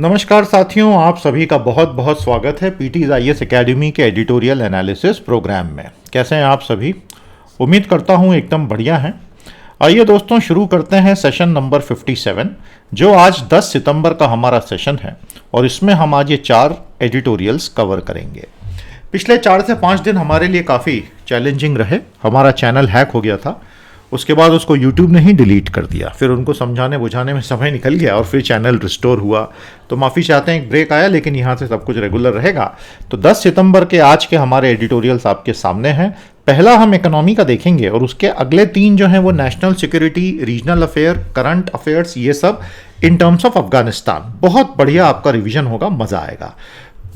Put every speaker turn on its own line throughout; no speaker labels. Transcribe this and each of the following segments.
नमस्कार साथियों, आप सभी का बहुत बहुत स्वागत है पीटीज आईएएस एकेडमी के एडिटोरियल एनालिसिस प्रोग्राम में। कैसे हैं आप सभी? उम्मीद करता हूं एकदम बढ़िया हैं। आइए दोस्तों, शुरू करते हैं सेशन नंबर 57, जो आज 10 सितंबर का हमारा सेशन है और इसमें हम आज ये 4 एडिटोरियल्स कवर करेंगे। पिछले 4 से 5 दिन हमारे लिए काफ़ी चैलेंजिंग रहे। हमारा चैनल हैक हो गया था, उसके बाद उसको YouTube ने ही डिलीट कर दिया। फिर उनको समझाने बुझाने में समय निकल गया और फिर चैनल रिस्टोर हुआ। तो माफ़ी चाहते हैं, एक ब्रेक आया, लेकिन यहाँ से सब कुछ रेगुलर रहेगा। तो 10 सितंबर के आज के हमारे एडिटोरियल्स आपके सामने हैं। पहला हम इकोनॉमी का देखेंगे और उसके अगले 3 जो हैं वो national security, regional affair, current affairs, ये सब इन टर्म्स ऑफ अफगानिस्तान। बहुत बढ़िया आपका रिवीजन होगा, मज़ा आएगा।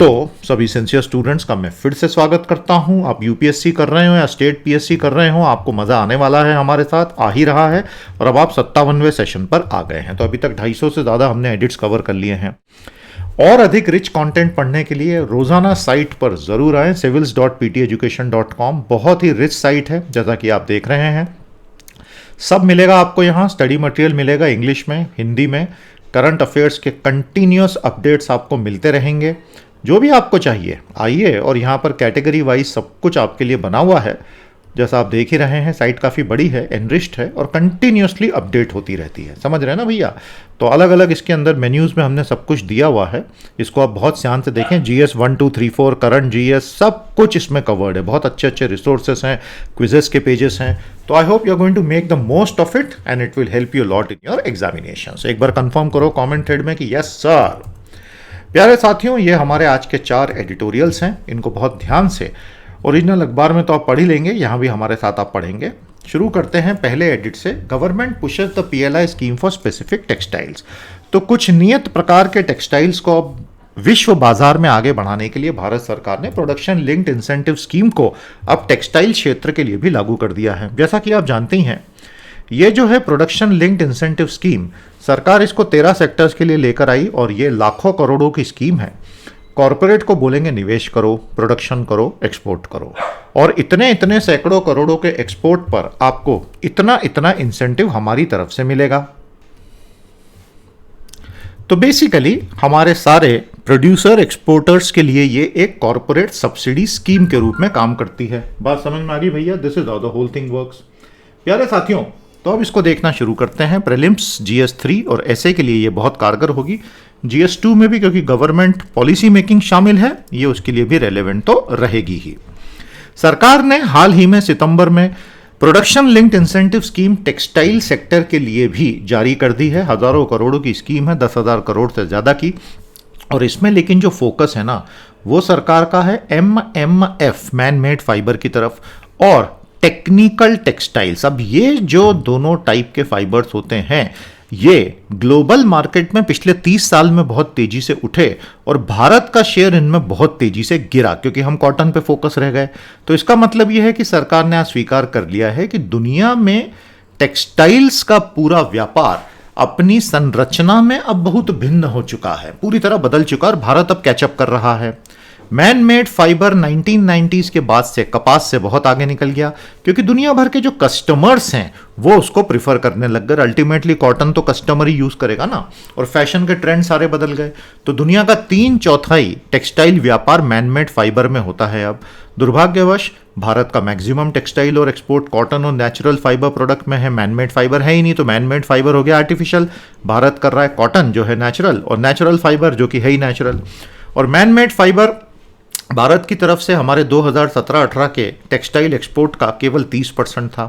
तो सभी सिंसियर स्टूडेंट्स का मैं फिर से स्वागत करता हूं। आप यूपीएससी कर रहे हो या स्टेट पीएससी कर रहे हो, आपको मज़ा आने वाला है, हमारे साथ आ ही रहा है। और अब आप 57वें सेशन पर आ गए हैं। तो अभी तक 250 से ज़्यादा हमने एडिट्स कवर कर लिए हैं। और अधिक रिच कंटेंट पढ़ने के लिए रोज़ाना साइट पर ज़रूर आएँ, civils.pteducation.com। बहुत ही रिच साइट है, जैसा कि आप देख रहे हैं। सब मिलेगा आपको यहाँ। स्टडी मटेरियल मिलेगा इंग्लिश में, हिंदी में। करंट अफेयर्स के कंटिन्यूस अपडेट्स आपको मिलते रहेंगे। जो भी आपको चाहिए आइए, और यहाँ पर कैटेगरी वाइज सब कुछ आपके लिए बना हुआ है। जैसा आप देख ही रहे हैं, साइट काफ़ी बड़ी है, एनरिच्ड है और कंटिन्यूसली अपडेट होती रहती है। समझ रहे हैं ना भैया? तो अलग अलग इसके अंदर मेन्यूज़ में हमने सब कुछ दिया हुआ है। इसको आप बहुत ध्यान से देखें। GS 1, 2, 3, 4, करंट GS सब कुछ इसमें कवर्ड है। बहुत अच्छे अच्छे रिसोर्सेस हैं, क्विजेस के पेजेस हैं। तो I hope you are going to make the most of it and it will help you lot in your examination. एक बार कंफर्म करो कॉमेंट थ्रेड में कि यस सर। प्यारे साथियों, ये हमारे आज के 4 एडिटोरियल्स हैं। इनको बहुत ध्यान से, ओरिजिनल अखबार में तो आप पढ़ ही लेंगे, यहाँ भी हमारे साथ आप पढ़ेंगे। शुरू करते हैं पहले एडिट से। Government pushes the PLI scheme for specific textiles. तो कुछ नियत प्रकार के टेक्सटाइल्स को अब विश्व बाजार में आगे बढ़ाने के लिए भारत सरकार ने प्रोडक्शन लिंक्ड इंसेंटिव स्कीम को अब टेक्सटाइल क्षेत्र के लिए भी लागू कर दिया है। जैसा कि आप जानते ही हैं, ये जो है प्रोडक्शन लिंक्ड इंसेंटिव स्कीम, सरकार इसको 13 सेक्टर्स के लिए लेकर आई और ये लाखों करोड़ों की स्कीम है। कॉरपोरेट को बोलेंगे निवेश करो, प्रोडक्शन करो, एक्सपोर्ट करो, और इतने इतने सैकड़ों करोड़ों के एक्सपोर्ट पर आपको इतना इतना इंसेंटिव हमारी तरफ से मिलेगा। तो बेसिकली हमारे सारे प्रोड्यूसर एक्सपोर्टर्स के लिए ये एक कॉरपोरेट सब्सिडी स्कीम के रूप में काम करती है। बात समझ में आ गई भैया? This is how the whole thing works. प्यारे साथियों, तो अब इसको देखना शुरू करते हैं। प्रीलिम्स, GS 3 और ऐसे के लिए ये बहुत कारगर होगी। GS 2 में भी, क्योंकि गवर्नमेंट पॉलिसी मेकिंग शामिल है, ये उसके लिए भी रेलेवेंट तो रहेगी ही। सरकार ने हाल ही में सितंबर में production linked incentive scheme textile sector के लिए भी जारी कर दी है। हजारों करोड़ों की स्कीम है, 10,000 करोड़ से ज़्यादा की। और इसमें लेकिन जो फोकस है ना, वो सरकार का है MMF, मैन मेड फाइबर की तरफ, और टेक्निकल टेक्सटाइल्स। अब ये जो दोनों टाइप के फाइबर्स होते हैं, ये ग्लोबल मार्केट में पिछले 30 साल में बहुत तेजी से उठे और भारत का शेयर इनमें बहुत तेजी से गिरा, क्योंकि हम कॉटन पे फोकस रह गए। तो इसका मतलब यह है कि सरकार ने आज स्वीकार कर लिया है कि दुनिया में टेक्सटाइल्स का पूरा व्यापार अपनी संरचना में अब बहुत भिन्न हो चुका है, पूरी तरह बदल चुका है, और भारत अब कैचअप कर रहा है। मैन मेड फाइबर 1990s के बाद से कपास से बहुत आगे निकल गया, क्योंकि दुनिया भर के जो कस्टमर्स हैं वो उसको प्रिफर करने लग गए। अल्टीमेटली कॉटन तो कस्टमर ही यूज करेगा ना, और फैशन के ट्रेंड सारे बदल गए। तो दुनिया का 3/4 टेक्सटाइल व्यापार मैन मेड फाइबर में होता है अब। दुर्भाग्यवश भारत का मैक्सिमम टेक्सटाइल और एक्सपोर्ट कॉटन और नेचुरल फाइबर प्रोडक्ट में है, मैन मेड फाइबर है ही नहीं। तो मैन मेड फाइबर हो गया आर्टिफिशियल, भारत कर रहा है कॉटन जो है नेचुरल, और नेचुरल फाइबर जो कि है ही नेचुरल। और मैन मेड फाइबर भारत की तरफ से हमारे 2017-18 के टेक्सटाइल एक्सपोर्ट का केवल 30% था।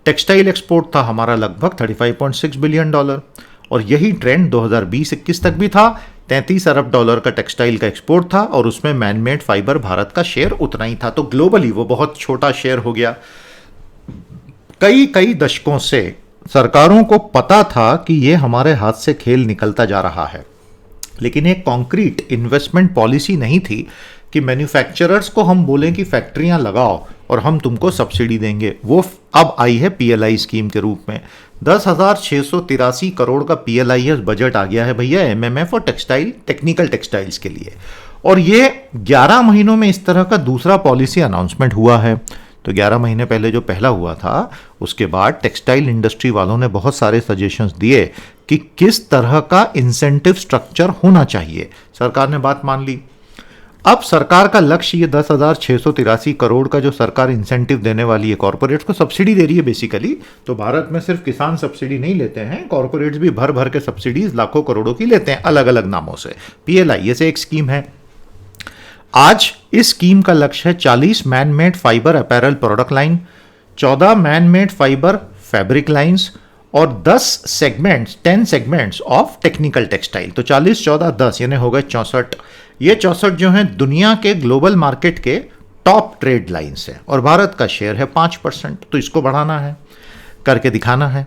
टेक्सटाइल एक्सपोर्ट था हमारा लगभग $35.6 बिलियन, और यही ट्रेंड 2020-21 तक भी था। $33 अरब का टेक्सटाइल का एक्सपोर्ट था, और उसमें मैन मेड फाइबर भारत का शेयर उतना ही था। तो ग्लोबली वो बहुत छोटा शेयर हो गया। कई दशकों से सरकारों को पता था कि ये हमारे हाथ से खेल निकलता जा रहा है, लेकिन एक कॉन्क्रीट इन्वेस्टमेंट पॉलिसी नहीं थी कि मैन्युफैक्चरर्स को हम बोलें कि फैक्ट्रियां लगाओ और हम तुमको सब्सिडी देंगे। वो अब आई है PLI स्कीम के रूप में। 10,683 करोड़ का PLIS बजट आ गया है भैया MMF और टेक्निकल टेक्सटाइल्स के लिए। और ये 11 महीनों में इस तरह का दूसरा पॉलिसी अनाउंसमेंट हुआ है। तो 11 महीने पहले जो पहला हुआ था उसके बाद टेक्सटाइल इंडस्ट्री वालों ने बहुत सारे सजेशंस दिए कि किस तरह का इंसेंटिव स्ट्रक्चर होना चाहिए। सरकार ने बात मान ली। अब सरकार का लक्ष्य ये 10,683 करोड़ का जो सरकार इंसेंटिव देने वाली है, कॉर्पोरेट्स को सब्सिडी दे रही है बेसिकली। तो भारत में सिर्फ किसान सब्सिडी नहीं लेते हैं, कॉर्पोरेट्स भी भर भर के सब्सिडीज लाखों करोड़ों की लेते हैं अलग अलग नामों से। पीएलआई से एक स्कीम है। आज इस स्कीम का लक्ष्य है 40 man made fibre apparel product line, 14 man made fibre fabric lines और 10 सेगमेंट्स ऑफ टेक्निकल टेक्सटाइल। तो 40, 14, 10 यानी हो गए 64। ये 64 जो हैं दुनिया के ग्लोबल मार्केट के टॉप ट्रेड लाइन्स है और भारत का शेयर है 5%। तो इसको बढ़ाना है, करके दिखाना है।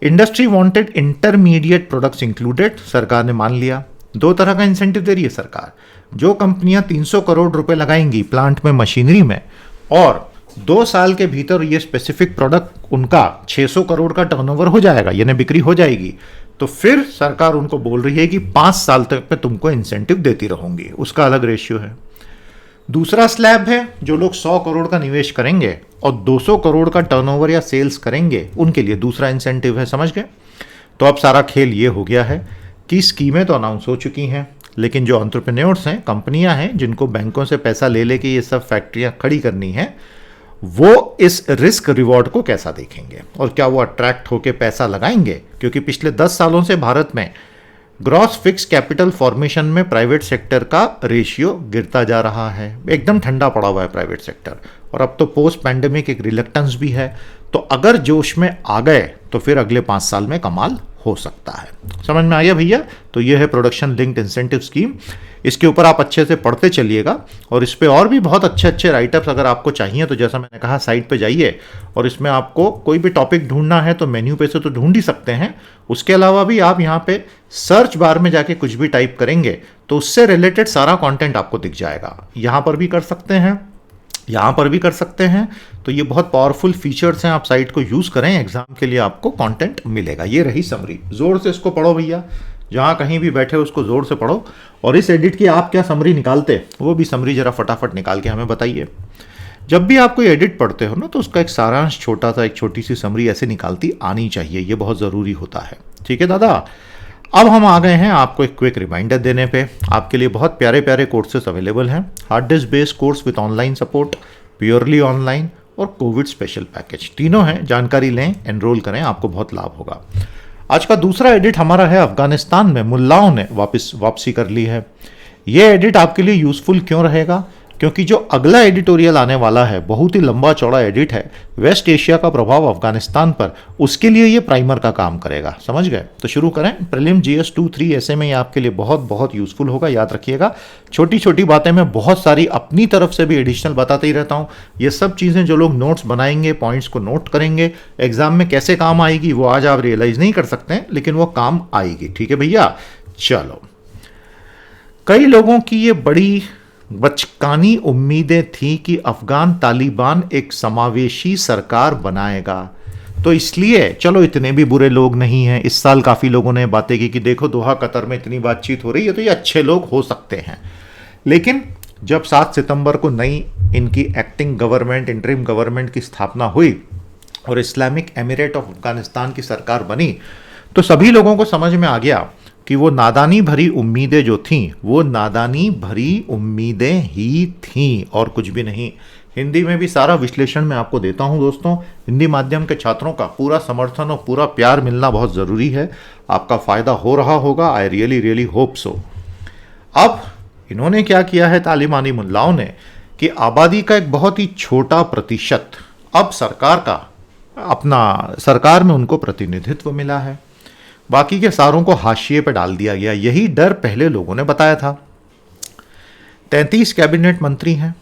Industry wanted intermediate products included, सरकार ने मान लिया। 2 तरह का इंसेंटिव दे रही है सरकार। जो कंपनियां 300 करोड़ रुपए लगाएंगी प्लांट में, मशीनरी में, और 2 साल के भीतर ये स्पेसिफिक प्रोडक्ट उनका 600 करोड़ का टर्नओवर हो जाएगा, यानी बिक्री हो जाएगी, तो फिर सरकार उनको बोल रही है कि 5 साल तक पे तुमको इंसेंटिव देती रहूंगी। उसका अलग रेशियो है। दूसरा स्लैब है, जो लोग 100 करोड़ का निवेश करेंगे और 200 करोड़ का टर्नओवर या सेल्स करेंगे, उनके लिए दूसरा इंसेंटिव है। समझ गए? तो अब सारा खेल ये हो गया है कि स्कीमें तो अनाउंस हो चुकी हैं, लेकिन जो एंटरप्रेन्योर्स हैं, कंपनियां हैं जिनको बैंकों से पैसा ले लेके ये सब फैक्ट्रियां खड़ी करनी है, वो इस रिस्क रिवॉर्ड को कैसा देखेंगे और क्या वो अट्रैक्ट होकर पैसा लगाएंगे? क्योंकि पिछले 10 सालों से भारत में ग्रॉस फिक्स कैपिटल फॉर्मेशन में प्राइवेट सेक्टर का रेशियो गिरता जा रहा है, एकदम ठंडा पड़ा हुआ है प्राइवेट सेक्टर। और अब तो पोस्ट पैंडेमिक एक रिलक्टेंस भी है। तो अगर जोश में आ गए तो फिर अगले 5 साल में कमाल हो सकता है। समझ में आया भैया? तो ये है प्रोडक्शन लिंक्ड इंसेंटिव स्कीम। इसके ऊपर आप अच्छे से पढ़ते चलिएगा और इस पे और भी बहुत अच्छे अच्छे राइटअप्स अगर आपको चाहिए तो जैसा मैंने कहा साइट पे जाइए और इसमें आपको कोई भी टॉपिक ढूंढना है तो मेन्यू पे से तो ढूंढ ही सकते हैं। उसके अलावा भी आप यहाँ पे सर्च बार में जाके कुछ भी टाइप करेंगे तो उससे रिलेटेड सारा कंटेंट आपको दिख जाएगा। यहाँ पर भी कर सकते हैं, यहाँ पर भी कर सकते हैं। तो ये बहुत पावरफुल फीचर्स हैं, आप साइट को यूज़ करें, एग्जाम के लिए आपको कंटेंट मिलेगा। ये रही समरी, जोर से इसको पढ़ो भैया, जहाँ कहीं भी बैठे उसको जोर से पढ़ो। और इस एडिट की आप क्या समरी निकालते, वो भी समरी जरा फटाफट निकाल के हमें बताइए। जब भी आप कोई एडिट पढ़ते हो ना तो उसका एक सारांश, छोटा सा एक छोटी सी समरी ऐसे निकालती आनी चाहिए, ये बहुत ज़रूरी होता है। ठीक है दादा? अब हम आ गए हैं आपको एक क्विक रिमाइंडर देने पे। आपके लिए बहुत प्यारे प्यारे कोर्सेस अवेलेबल हैं। Hard disk based course with online support, purely online और कोविड स्पेशल पैकेज, तीनों हैं। जानकारी लें, एनरोल करें, आपको बहुत लाभ होगा। आज का दूसरा एडिट हमारा है, अफगानिस्तान में मुल्लाओं ने वापसी कर ली है। ये एडिट आपके लिए यूजफुल क्यों रहेगा? क्योंकि जो अगला एडिटोरियल आने वाला है बहुत ही लंबा चौड़ा एडिट है, वेस्ट एशिया का प्रभाव अफगानिस्तान पर, उसके लिए ये प्राइमर का काम करेगा। समझ गए? तो शुरू करें। प्रीलिम जीएस 2-3 ऐसे में ये आपके लिए बहुत बहुत यूजफुल होगा। याद रखिएगा, छोटी छोटी बातें मैं बहुत सारी अपनी तरफ से भी एडिशनल बताते ही रहता हूँ। ये सब चीज़ें जो लोग नोट्स बनाएंगे, पॉइंट्स को नोट करेंगे, एग्जाम में कैसे काम आएगी वो आज आप रियलाइज नहीं कर सकते हैं, लेकिन वो काम आएगी। ठीक है भैया? चलो, कई लोगों की ये बड़ी बचकानी उम्मीदें थी कि अफगान तालिबान एक समावेशी सरकार बनाएगा, तो इसलिए चलो इतने भी बुरे लोग नहीं हैं। इस साल काफ़ी लोगों ने बातें की कि देखो दोहा कतर में इतनी बातचीत हो रही है तो ये अच्छे लोग हो सकते हैं। लेकिन जब 7 सितंबर को नई इनकी एक्टिंग गवर्नमेंट, इंटरिम गवर्नमेंट की स्थापना हुई और इस्लामिक एमिरेट ऑफ अफगानिस्तान की सरकार बनी, तो सभी लोगों को समझ में आ गया कि वो नादानी भरी उम्मीदें जो थीं, वो नादानी भरी उम्मीदें ही थीं और कुछ भी नहीं। हिंदी में भी सारा विश्लेषण मैं आपको देता हूं दोस्तों। हिंदी माध्यम के छात्रों का पूरा समर्थन और पूरा प्यार मिलना बहुत ज़रूरी है। आपका फ़ायदा हो रहा होगा, I really really hope so. अब इन्होंने क्या किया है तालिबानी मुल्लाओं ने कि आबादी का एक बहुत ही छोटा प्रतिशत अब सरकार में उनको प्रतिनिधित्व मिला है, बाकी के सारों को हाशिए पर डाल दिया गया। यही डर पहले लोगों ने बताया था। 33 कैबिनेट मंत्री हैं,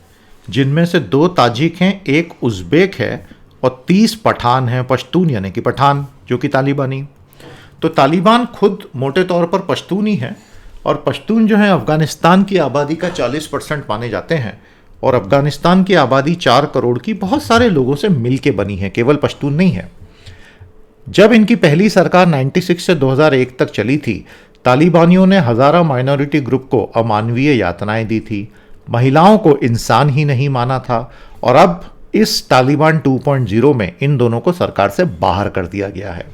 जिनमें से 2 ताजिक हैं, 1 उज़्बेक है और 30 पठान हैं, पश्तून यानी कि पठान, जो कि तालिबानी। तो तालिबान खुद मोटे तौर पर पश्तून ही है और पश्तून जो है अफगानिस्तान की आबादी का 40% माने जाते हैं। और अफगानिस्तान की आबादी 4 करोड़ की बहुत सारे लोगों से मिलके बनी है, केवल पश्तून नहीं है। जब इनकी पहली सरकार 96 से 2001 तक चली थी, तालिबानियों ने हज़ारा माइनॉरिटी ग्रुप को अमानवीय यातनाएं दी थी, महिलाओं को इंसान ही नहीं माना था और अब इस तालिबान 2.0 में इन दोनों को सरकार से बाहर कर दिया गया है।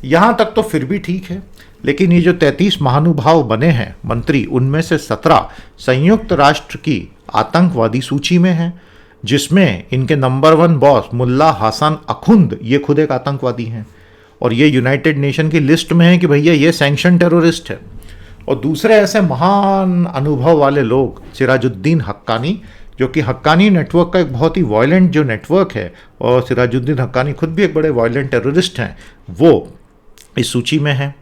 यहाँ तक तो फिर भी ठीक है, लेकिन ये जो 33 महानुभाव बने हैं मंत्री, उनमें से 17 संयुक्त राष्ट्र की आतंकवादी सूची में हैं, जिसमें इनके नंबर 1 बॉस मुल्ला हसन अखुंद, ये खुद एक आतंकवादी हैं और ये यूनाइटेड नेशन की लिस्ट में है कि भैया ये सैंक्शन टेररिस्ट है। और दूसरे ऐसे महान अनुभव वाले लोग, सिराजुद्दीन हक्कानी, जो कि हक्कानी नेटवर्क का एक बहुत ही वायलेंट जो नेटवर्क है, और सिराजुद्दीन हक्कानी खुद भी एक बड़े वायलेंट टेररिस्ट हैं, वो इस सूची में हैं।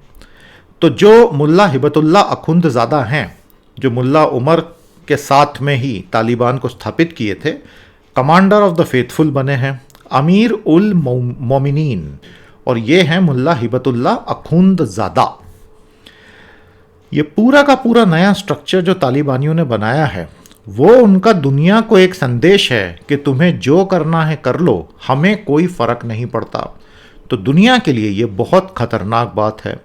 तो जो मुल्ला हिबतुल्ला अखुंदज़ादा हैं, जो मुल्ला उमर के साथ में ही तालिबान को स्थापित किए थे, कमांडर ऑफ द फेथफुल बने हैं, अमीर उल मोमिनीन, और ये हैं मुल्ला हिबतुल्ला अखुंदज़ादा। ये पूरा का पूरा नया स्ट्रक्चर जो तालिबानियों ने बनाया है, वो उनका दुनिया को एक संदेश है कि तुम्हें जो करना है कर लो, हमें कोई फ़र्क नहीं पड़ता। तो दुनिया के लिए ये बहुत ख़तरनाक बात है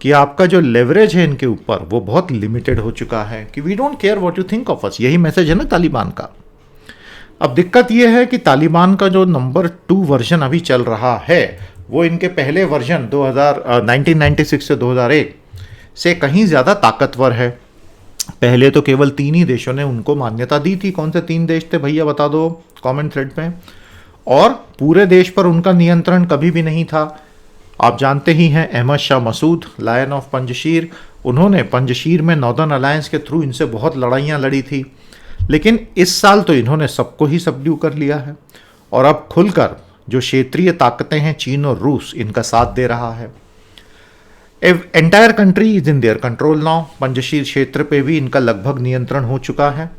कि आपका जो लेवरेज है इनके ऊपर वो बहुत लिमिटेड हो चुका है कि we don't care what you think of us. यही मैसेज है ना तालिबान का। अब दिक्कत ये है कि तालिबान का जो नंबर 2 वर्जन अभी चल रहा है, वो इनके पहले वर्जन 1996 से 2001 से कहीं ज़्यादा ताकतवर है। पहले तो केवल 3 ही देशों ने उनको मान्यता दी थी। कौन से 3 देश थे भैया, बता दो कमेंट थ्रेड में। और पूरे देश पर उनका नियंत्रण कभी भी नहीं था। आप जानते ही हैं अहमद शाह मसूद, लायन ऑफ पंजशीर, उन्होंने पंजशीर में नॉर्दर्न अलायंस के थ्रू इनसे बहुत लड़ाइयाँ लड़ी थी, लेकिन इस साल तो इन्होंने सबको ही सबड्यू कर लिया है। और अब खुलकर जो क्षेत्रीय ताकतें हैं, चीन और रूस, इनका साथ दे रहा है। Entire country is in their control now. Panjshir क्षेत्र पे भी इनका लगभग नियंत्रण हो चुका है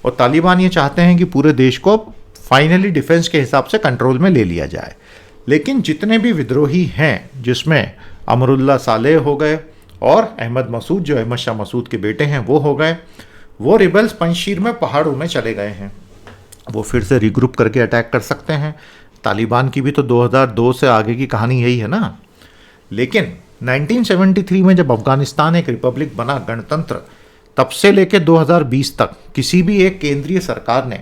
और तालिबान ये चाहते हैं कि पूरे देश को फाइनली डिफेंस के हिसाब से कंट्रोल में ले लिया जाए। लेकिन जितने भी विद्रोही हैं, जिसमें अमरुल्ला सालेह हो गए और अहमद मसूद, जो अहमद शाह मसूद के बेटे हैं, वो हो गए, वो रिबल्स पंजशीर में पहाड़ों में चले गए हैं। वो फिर से रिग्रुप करके अटैक कर सकते हैं। तालिबान की भी तो 2002 से आगे की कहानी यही है ना। लेकिन 1973 में जब अफगानिस्तान एक रिपब्लिक बना, गणतंत्र, तब से लेकर 2020 तक किसी भी एक केंद्रीय सरकार ने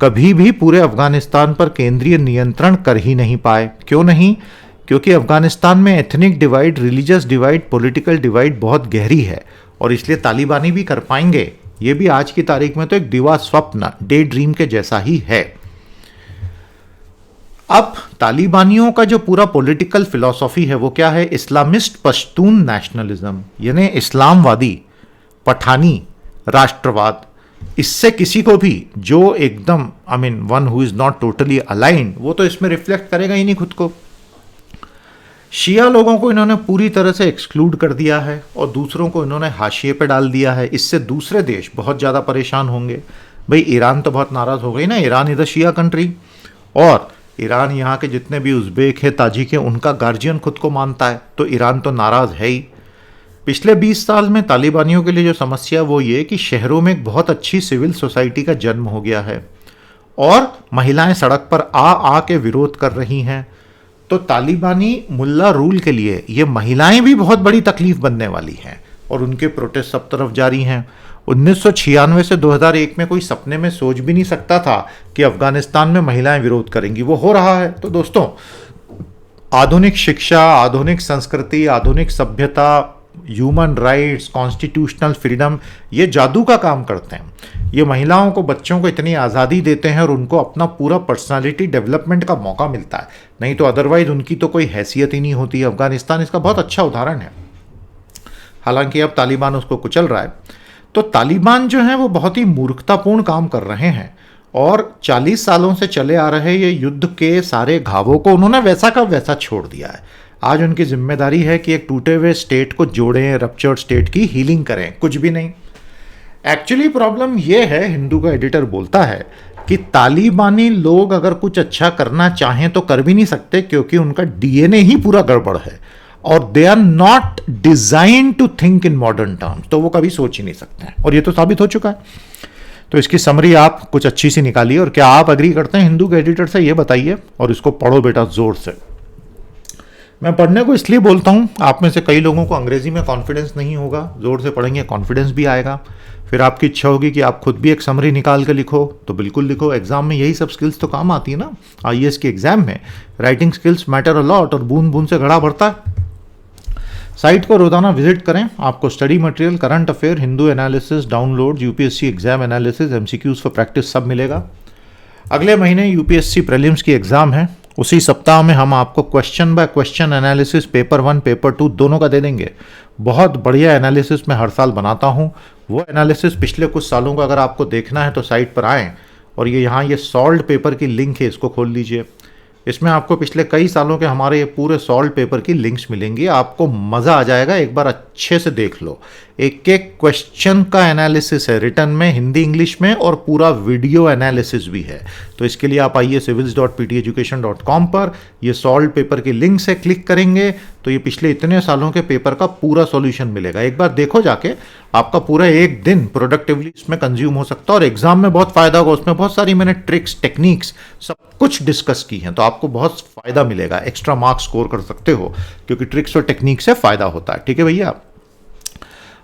कभी भी पूरे अफगानिस्तान पर केंद्रीय नियंत्रण कर ही नहीं पाए। क्यों नहीं? क्योंकि अफगानिस्तान में ethnic divide, religious divide, political divide बहुत गहरी है और इसलिए तालिबानी भी कर पाएंगे, ये भी आज की तारीख में तो एक दिवा स्वप्न, डे ड्रीम के जैसा ही है। अब तालिबानियों का जो पूरा पॉलिटिकल फिलॉसफी है वो क्या है? इस्लामिस्ट पश्तून नेशनलिज्म, यानी इस्लामवादी पठानी राष्ट्रवाद। इससे किसी को भी जो एकदम one who is not totally aligned, वो तो इसमें रिफ्लेक्ट करेगा ही नहीं खुद को। शिया लोगों को इन्होंने पूरी तरह से एक्सक्लूड कर दिया है और दूसरों को इन्होंने हाशिए पे डाल दिया है। इससे दूसरे देश बहुत ज़्यादा परेशान होंगे। भाई ईरान तो बहुत नाराज़ हो गई ना, Iran is a Shia country, और ईरान यहाँ के जितने भी उज़्बेक है, ताजिक है, उनका गार्जियन खुद को मानता है, तो ईरान तो नाराज़ है ही। पिछले 20 साल में तालिबानियों के लिए जो समस्या वो ये कि शहरों में एक बहुत अच्छी सिविल सोसाइटी का जन्म हो गया है और महिलाएं सड़क पर आ के विरोध कर रही हैं। तो तालिबानी मुल्ला रूल के लिए ये महिलाएं भी बहुत बड़ी तकलीफ बनने वाली हैं और उनके प्रोटेस्ट सब तरफ जारी हैं। 1996 से 2001 में कोई सपने में सोच भी नहीं सकता था कि अफगानिस्तान में महिलाएं विरोध करेंगी, वो हो रहा है। तो दोस्तों, आधुनिक शिक्षा, आधुनिक संस्कृति, आधुनिक सभ्यता, ह्यूमन राइट्स, कॉन्स्टिट्यूशनल फ्रीडम, ये जादू का काम करते हैं। ये महिलाओं को, बच्चों को इतनी आज़ादी देते हैं और उनको अपना पूरा पर्सनालिटी डेवलपमेंट का मौका मिलता है, नहीं तो अदरवाइज उनकी तो कोई हैसियत ही नहीं होती। अफगानिस्तान इसका बहुत अच्छा उदाहरण है। हालांकि अब तालिबान उसको कुचल रहा है। तो तालिबान जो है वो बहुत ही मूर्खतापूर्ण काम कर रहे हैं और 40 सालों से चले आ रहे ये युद्ध के सारे घावों को उन्होंने वैसा का वैसा छोड़ दिया है। आज उनकी जिम्मेदारी है कि एक टूटे हुए स्टेट को जोड़ें, रप्चर्ड स्टेट की हीलिंग करें, कुछ भी नहीं। एक्चुअली प्रॉब्लम ये है, हिंदू का एडिटर बोलता है कि तालिबानी लोग अगर कुछ अच्छा करना चाहें तो कर भी नहीं सकते, क्योंकि उनका डीएनए ही पूरा गड़बड़ है और they are not design to think in modern terms. तो वो कभी सोच ही नहीं सकते हैं और ये तो साबित हो चुका है। तो इसकी समरी आप कुछ अच्छी सी निकालिए और क्या आप एग्री करते हैं हिंदू के एडिटर से, ये बताइए और इसको पढ़ो बेटा जोर से। मैं पढ़ने को इसलिए बोलता हूँ, आप में से कई लोगों को अंग्रेजी में कॉन्फिडेंस नहीं होगा, जोर से पढ़ेंगे कॉन्फिडेंस भी आएगा। फिर आपकी इच्छा होगी कि आप खुद भी एक समरी निकाल के लिखो, तो बिल्कुल लिखो। एग्जाम में यही सब स्किल्स तो काम आती है ना। आईएएस के एग्जाम में writing skills matter a lot, और बूंद बूंद से घड़ा भरता है। साइट को रोजाना विजिट करें, आपको study material, current affair, Hindu analysis, download, UPSC exam analysis, MCQs for practice सब मिलेगा। अगले महीने यूपीएससी प्रीलिम्स की एग्जाम है। उसी सप्ताह में हम आपको question by question analysis paper 1 paper 2 दोनों का दे देंगे। बहुत बढ़िया एनालिसिस मैं हर साल बनाता हूँ। वो एनालिसिस पिछले कुछ सालों का अगर आपको देखना है तो साइट पर आएँ, और ये यहाँ ये सॉल्व पेपर की लिंक है, इसको खोल लीजिए। इसमें आपको पिछले कई सालों के हमारे ये पूरे सॉल्व पेपर की लिंक्स मिलेंगी। आपको मज़ा आ जाएगा, एक बार अच्छे से देख लो। एक एक क्वेश्चन का एनालिसिस है, रिटर्न में, हिंदी इंग्लिश में, और पूरा वीडियो एनालिसिस भी है। तो इसके लिए आप आइए civils.pteducation.com पर, ये सॉल्व पेपर की लिंक से क्लिक करेंगे तो ये पिछले इतने सालों के पेपर का पूरा सॉल्यूशन मिलेगा। एक बार देखो जाके, आपका पूरा एक दिन प्रोडक्टिवली इसमें कंज्यूम हो सकता है और एग्जाम में बहुत फायदा होगा। उसमें बहुत सारी मैंने ट्रिक्स, टेक्निक्स सब कुछ डिस्कस की हैं, तो आपको बहुत फायदा मिलेगा। एक्स्ट्रा मार्क्स स्कोर कर सकते हो क्योंकि ट्रिक्स और टेक्निक से फायदा होता है। ठीक है भैया।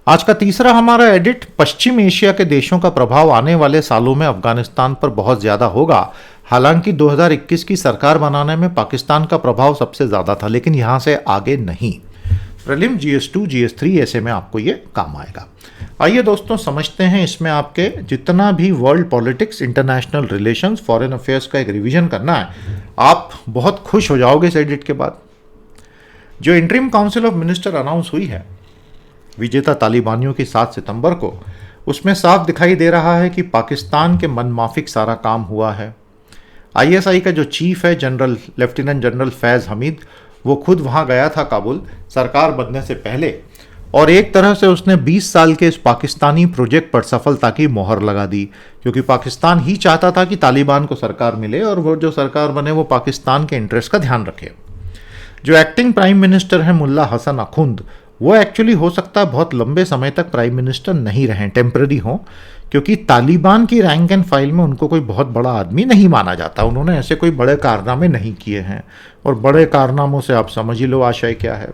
आज का तीसरा हमारा एडिट, पश्चिम एशिया के देशों का प्रभाव आने वाले सालों में अफगानिस्तान पर बहुत ज्यादा होगा। हालांकि 2021 की सरकार बनाने में पाकिस्तान का प्रभाव सबसे ज्यादा था, लेकिन यहां से आगे नहीं। प्रीलिम, GS2, GS3 ऐसे में आपको ये काम आएगा। आइए दोस्तों समझते हैं इसमें आपके जितना भी world politics, international relations, foreign affairs का एक रिवीजन करना है। आप बहुत खुश हो जाओगे इस एडिट के बाद। जो interim council of minister announce हुई है विजेता तालिबानियों की 7 सितंबर को, उसमें साफ दिखाई दे रहा है कि पाकिस्तान के मनमाफिक सारा काम हुआ है। ISI का जो चीफ है जनरल, लेफ्टिनेंट जनरल फैज़ हमीद, वो खुद वहाँ गया था काबुल सरकार बनने से पहले, और एक तरह से उसने 20 साल के इस पाकिस्तानी प्रोजेक्ट पर सफलता की मोहर लगा दी, क्योंकि पाकिस्तान ही चाहता था कि तालिबान को सरकार मिले और वो जो सरकार बने वो पाकिस्तान के इंटरेस्ट का ध्यान रखे। जो एक्टिंग प्राइम मिनिस्टर है मुल्ला हसन अखुंद, वो एक्चुअली हो सकता है बहुत लंबे समय तक प्राइम मिनिस्टर नहीं रहें, टेम्पररी हों, क्योंकि तालिबान की रैंक एंड फाइल में उनको कोई बहुत बड़ा आदमी नहीं माना जाता। उन्होंने ऐसे कोई बड़े कारनामे नहीं किए हैं, और बड़े कारनामों से आप समझ ही लो आशय क्या है।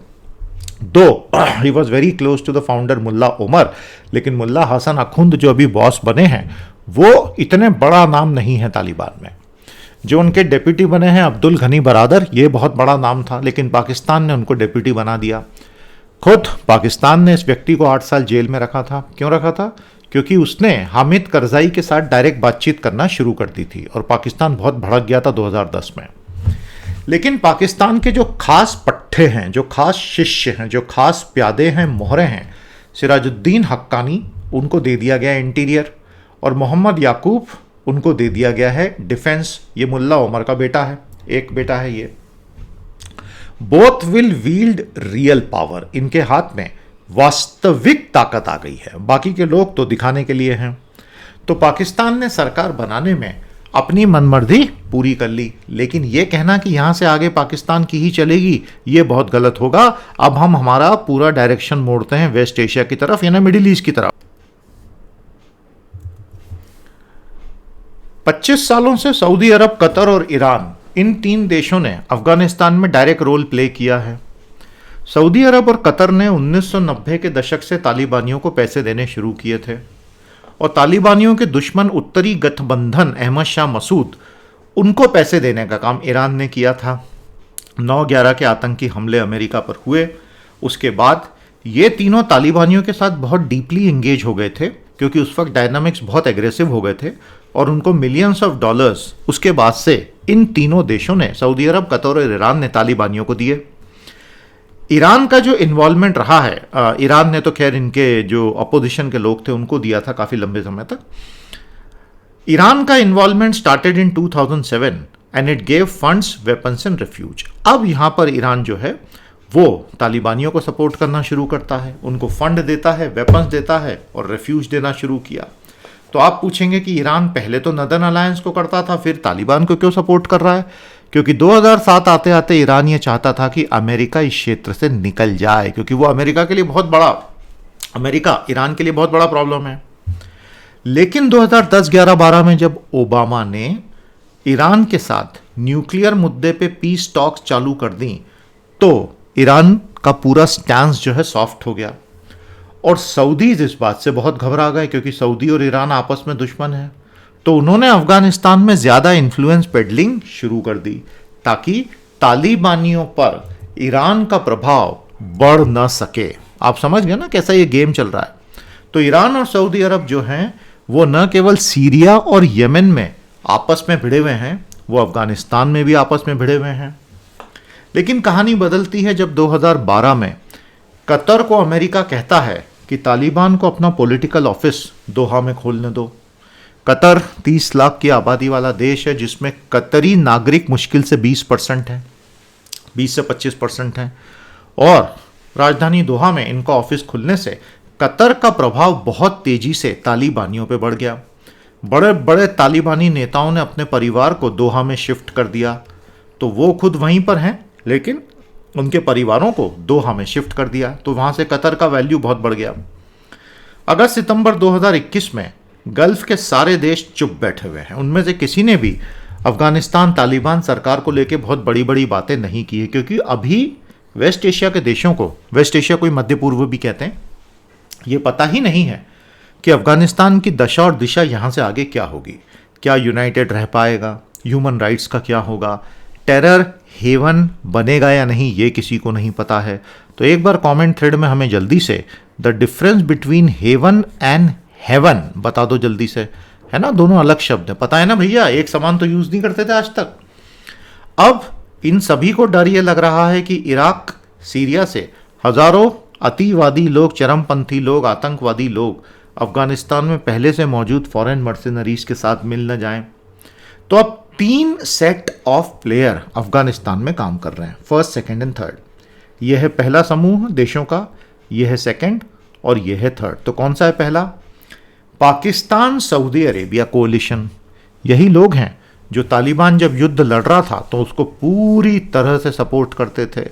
Though he was very close to the founder Mullah Omar, लेकिन मुल्ला हसन अखुंद जो अभी बॉस बने हैं वो इतने बड़ा नाम नहीं है तालिबान में। जो उनके डेप्यूटी बने हैं अब्दुल गनी बरादर, ये बहुत बड़ा नाम था, लेकिन पाकिस्तान ने उनको डेप्यूटी बना दिया। खुद पाकिस्तान ने इस व्यक्ति को 8 साल जेल में रखा था। क्यों रखा था? क्योंकि उसने हामिद करजाई के साथ डायरेक्ट बातचीत करना शुरू कर दी थी, और पाकिस्तान बहुत भड़क गया था 2010 में। लेकिन पाकिस्तान के जो खास पट्टे हैं, जो खास शिष्य हैं, जो खास प्यादे हैं, मोहरे हैं, सिराजुद्दीन हक्कानी, उनको दे दिया गया इंटीरियर, और मोहम्मद याकूब, उनको दे दिया गया है डिफेंस। ये मुल्ला उमर का बेटा है, एक बेटा है ये। Both will wield real power, इनके हाथ में वास्तविक ताकत आ गई है, बाकी के लोग तो दिखाने के लिए हैं। तो पाकिस्तान ने सरकार बनाने में अपनी मनमर्जी पूरी कर ली, लेकिन यह कहना कि यहां से आगे पाकिस्तान की ही चलेगी, यह बहुत गलत होगा। अब हम हमारा पूरा डायरेक्शन मोड़ते हैं वेस्ट एशिया की तरफ, यानी मिडिल ईस्ट की तरफ। 25 सालों से सऊदी अरब, कतर और ईरान, इन 3 देशों ने अफगानिस्तान में डायरेक्ट रोल प्ले किया है। सऊदी अरब और कतर ने 1990 के दशक से तालिबानियों को पैसे देने शुरू किए थे, और तालिबानियों के दुश्मन उत्तरी गठबंधन अहमद शाह मसूद, उनको पैसे देने का काम ईरान ने किया था। 9/11 के आतंकी हमले अमेरिका पर हुए, उसके बाद ये तीनों तालिबानियों के साथ बहुत डीपली एंगेज हो गए थे, क्योंकि उस वक्त डायनामिक्स बहुत एग्रेसिव हो गए थे, और उनको मिलियंस ऑफ डॉलर्स उसके बाद से इन तीनों देशों ने, सऊदी अरब, कतर और ईरान ने, तालिबानियों को दिए। ईरान का जो इन्वॉल्वमेंट रहा है, ईरान ने तो खैर इनके जो अपोजिशन के लोग थे उनको दिया था काफ़ी लंबे समय तक। ईरान का involvement started in 2007 and it gave funds, weapons and refuge. अब यहाँ पर ईरान जो है वो तालिबानियों को सपोर्ट करना शुरू करता है, उनको फंड देता है, वेपन्स देता है, और रिफ्यूज देना शुरू किया। तो आप पूछेंगे कि ईरान पहले तो नदर्न अलायंस को करता था, फिर तालिबान को क्यों सपोर्ट कर रहा है? क्योंकि 2007 आते आते ईरान ये चाहता था कि अमेरिका इस क्षेत्र से निकल जाए, क्योंकि वो अमेरिका के लिए बहुत बड़ा, अमेरिका ईरान के लिए बहुत बड़ा प्रॉब्लम है। लेकिन 2010, 11, 12 में जब ओबामा ने ईरान के साथ न्यूक्लियर मुद्दे पे पीस टॉक्स चालू कर दी, तो ईरान का पूरा स्टैंस जो है सॉफ्ट हो गया, और सऊदीज इस बात से बहुत घबरा गए क्योंकि सऊदी और ईरान आपस में दुश्मन है। तो उन्होंने अफगानिस्तान में ज़्यादा इन्फ्लुएंस पेडलिंग शुरू कर दी ताकि तालिबानियों पर ईरान का प्रभाव बढ़ न सके। आप समझ गए ना कैसा ये गेम चल रहा है। तो ईरान और सऊदी अरब जो हैं वो न केवल सीरिया और यमन में आपस में भिड़े हुए हैं, वो अफगानिस्तान में भी आपस में भिड़े हुए हैं। लेकिन कहानी बदलती है जब 2012 में कतर को अमेरिका कहता है कि तालिबान को अपना पॉलिटिकल ऑफिस दोहा में खोलने दो। कतर 30 लाख की आबादी वाला देश है जिसमें कतरी नागरिक मुश्किल से 20% है, 20 से 25% हैं। और राजधानी दोहा में इनका ऑफिस खुलने से कतर का प्रभाव बहुत तेजी से तालिबानियों पे बढ़ गया। बड़े बड़े तालिबानी नेताओं ने अपने परिवार को दोहा में शिफ्ट कर दिया। तो वो खुद वहीं पर हैं लेकिन उनके परिवारों को दोहा में शिफ्ट कर दिया। तो वहाँ से कतर का वैल्यू बहुत बढ़ गया। अगस्त सितंबर 2021 में गल्फ के सारे देश चुप बैठे हुए हैं। उनमें से किसी ने भी अफगानिस्तान तालिबान सरकार को लेकर बहुत बड़ी बड़ी बातें नहीं की है क्योंकि अभी वेस्ट एशिया के देशों को, वेस्ट एशिया को मध्य पूर्व भी कहते हैं, ये पता ही नहीं है कि अफगानिस्तान की दशा और दिशा यहाँ से आगे क्या होगी। क्या यूनाइटेड रह पाएगा, ह्यूमन राइट्स का क्या होगा, टेरर हेवन बनेगा या नहीं, ये किसी को नहीं पता है। तो एक बार कमेंट थ्रेड में हमें जल्दी से the difference between heaven and heaven बता दो जल्दी से, है ना, दोनों अलग शब्द है, पता है ना भैया, एक समान तो यूज नहीं करते थे आज तक। अब इन सभी को डर ये लग रहा है कि इराक सीरिया से हजारों अतिवादी लोग, चरमपंथी लोग, आतंकवादी लोग अफगानिस्तान में पहले से मौजूद फॉरेन मर्सिनरीज के साथ मिल न जाएं। तो अब 3 सेट ऑफ प्लेयर अफगानिस्तान में काम कर रहे हैं, फर्स्ट, सेकंड एंड थर्ड। यह है पहला समूह देशों का, यह है सेकंड और यह है थर्ड। तो कौन सा है पहला? Pakistan Saudi Arabia coalition. यही लोग हैं जो तालिबान जब युद्ध लड़ रहा था तो उसको पूरी तरह से सपोर्ट करते थे।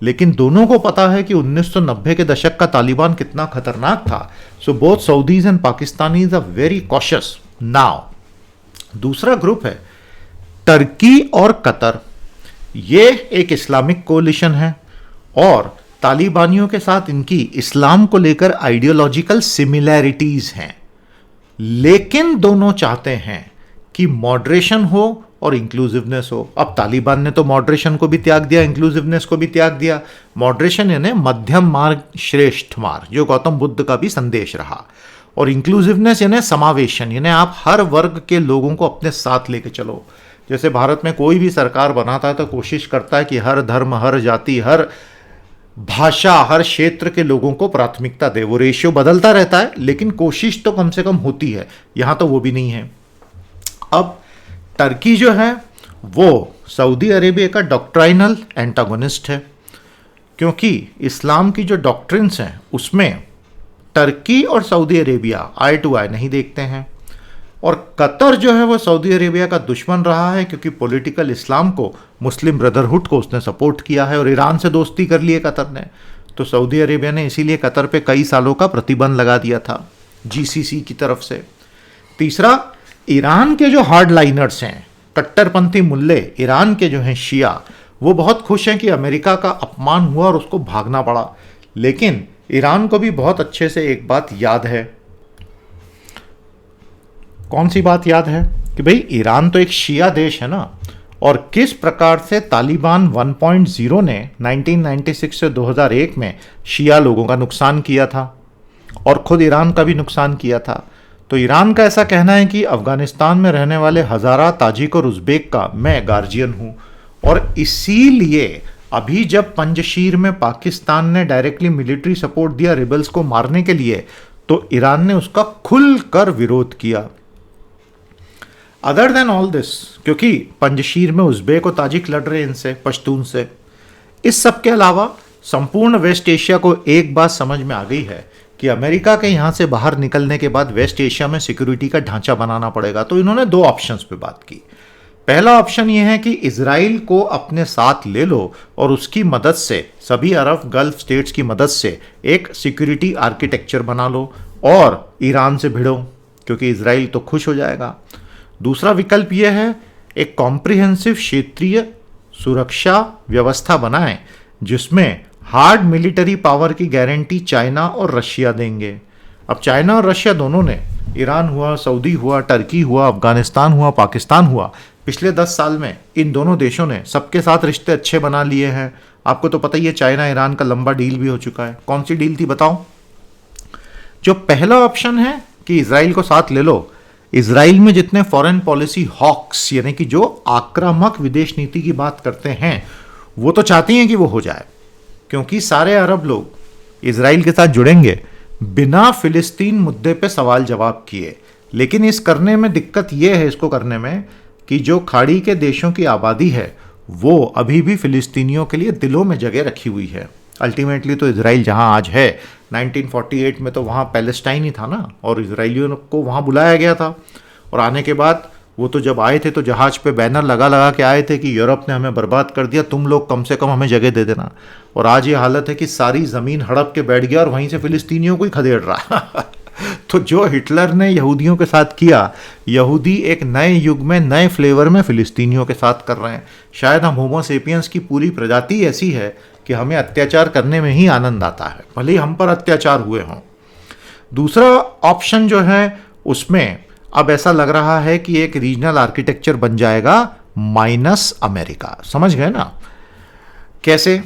लेकिन दोनों को पता है कि 1990 के दशक का तालिबान कितना खतरनाक था। So both Saudis and Pakistanis are very cautious now. दूसरा ग्रुप है टर्की और कतर। ये एक इस्लामिक कोलिशन है और तालिबानियों के साथ इनकी इस्लाम को लेकर आइडियोलॉजिकल सिमिलैरिटीज हैं, लेकिन दोनों चाहते हैं कि मॉडरेशन हो और इंक्लूसिवनेस हो। अब तालिबान ने तो मॉडरेशन को भी त्याग दिया, इंक्लूसिवनेस को भी त्याग दिया। मॉडरेशन यानी मध्यम मार्ग श्रेष्ठ मार्ग, जो गौतम बुद्ध का भी संदेश रहा, और इंक्लूसिवनेस यानी समावेशन, यानी आप हर वर्ग के लोगों को अपने साथ लेके चलो। जैसे भारत में कोई भी सरकार बनाता है तो कोशिश करता है कि हर धर्म, हर जाति, हर भाषा, हर क्षेत्र के लोगों को प्राथमिकता दे। वो रेशियो बदलता रहता है लेकिन कोशिश तो कम से कम होती है। यहां तो वो भी नहीं है। अब टर्की जो है वो सऊदी अरेबिया का डॉक्ट्राइनल एंटागोनिस्ट है, क्योंकि इस्लाम की जो डॉक्ट्रिन्स हैं उसमें टर्की और सऊदी अरेबिया आई टू आई नहीं देखते हैं। और कतर जो है वो सऊदी अरेबिया का दुश्मन रहा है क्योंकि पॉलिटिकल इस्लाम को, मुस्लिम ब्रदरहुड को उसने सपोर्ट किया है और ईरान से दोस्ती कर ली है कतर ने। तो सऊदी अरेबिया ने इसीलिए कतर पे कई सालों का प्रतिबंध लगा दिया था जीसीसी की तरफ से। तीसरा, ईरान के जो हार्ड लाइनर्स हैं, कट्टरपंथी मुल्ले ईरान के जो हैं शिया, वो बहुत खुश हैं कि अमेरिका का अपमान हुआ और उसको भागना पड़ा। लेकिन ईरान को भी बहुत अच्छे से एक बात याद है। कौन सी बात याद है? कि भाई ईरान तो एक शिया देश है ना, और किस प्रकार से तालिबान 1.0 ने 1996 से 2001 में शिया लोगों का नुकसान किया था और खुद ईरान का भी नुकसान किया था। तो ईरान का ऐसा कहना है कि अफगानिस्तान में रहने वाले हज़ारा, ताजिक और उज़्बेक का मैं गार्जियन हूँ, और इसीलिए अभी जब पंजशीर में पाकिस्तान ने डायरेक्टली मिलिट्री सपोर्ट दिया रिबल्स को मारने के लिए, तो ईरान ने उसका खुलकर विरोध किया। अदर देन ऑल दिस, क्योंकि पंजशीर में उज़्बेक और ताजिक लड़ रहे इनसे, पश्तून से, इस सब के अलावा संपूर्ण वेस्ट एशिया को एक बात समझ में आ गई है कि अमेरिका के यहाँ से बाहर निकलने के बाद वेस्ट एशिया में सिक्योरिटी का ढांचा बनाना पड़ेगा। तो इन्होंने 2 ऑप्शंस पे बात की। पहला ऑप्शन ये है कि इजराइल को अपने साथ ले लो और उसकी मदद से, सभी अरब गल्फ स्टेट्स की मदद से एक सिक्योरिटी आर्किटेक्चर बना लो और ईरान से भिड़ो, क्योंकि इजराइल तो खुश हो जाएगा। दूसरा विकल्प यह है एक कॉम्प्रिहेंसिव क्षेत्रीय सुरक्षा व्यवस्था बनाएं जिसमें हार्ड मिलिट्री पावर की गारंटी चाइना और रशिया देंगे। अब चाइना और रशिया दोनों ने, ईरान हुआ, सऊदी हुआ, टर्की हुआ, अफगानिस्तान हुआ, पाकिस्तान हुआ, पिछले 10 साल में इन दोनों देशों ने सबके साथ रिश्ते अच्छे बना लिए हैं। आपको तो पता ही है, चाइना ईरान का लंबा डील भी हो चुका है। कौन सी डील थी बताओ? जो पहला ऑप्शन है कि इजराइल को साथ ले लो, इजराइल में जितने फॉरेन पॉलिसी हॉक्स यानी कि जो आक्रामक विदेश नीति की बात करते हैं, वो तो चाहती हैं कि वो हो जाए, क्योंकि सारे अरब लोग इजराइल के साथ जुड़ेंगे बिना फिलिस्तीन मुद्दे पे सवाल जवाब किए। लेकिन इस करने में दिक्कत यह है, इसको करने में, कि जो खाड़ी के देशों की आबादी है वो अभी भी फिलिस्तीनियों के लिए दिलों में जगह रखी हुई है। अल्टीमेटली तो इजराइल जहां आज है, 1948 में तो वहां पैलेस्टाइन ही था ना, और इजराइलियों को वहां बुलाया गया था। और आने के बाद वो तो जब आए थे तो जहाज पे बैनर लगा लगा के आए थे कि यूरोप ने हमें बर्बाद कर दिया, तुम लोग कम से कम हमें जगह दे देना। और आज ये हालत है कि सारी ज़मीन हड़प के बैठ गया और वहीं से फिलिस्तीनियों को ही खदेड़ रहा। तो जो हिटलर ने यहूदियों के साथ किया, यहूदी एक नए युग में नए फ्लेवर में फिलिस्तीनियों के साथ कर रहे हैं। शायद हम होमो सेपियंस की पूरी प्रजाति ऐसी है कि हमें अत्याचार करने में ही आनंद आता है, भले ही हम पर अत्याचार हुए हों। दूसरा ऑप्शन जो है उसमें अब ऐसा लग रहा है कि एक रीजनल आर्किटेक्चर बन जाएगा माइनस अमेरिका। समझ गए ना कैसे?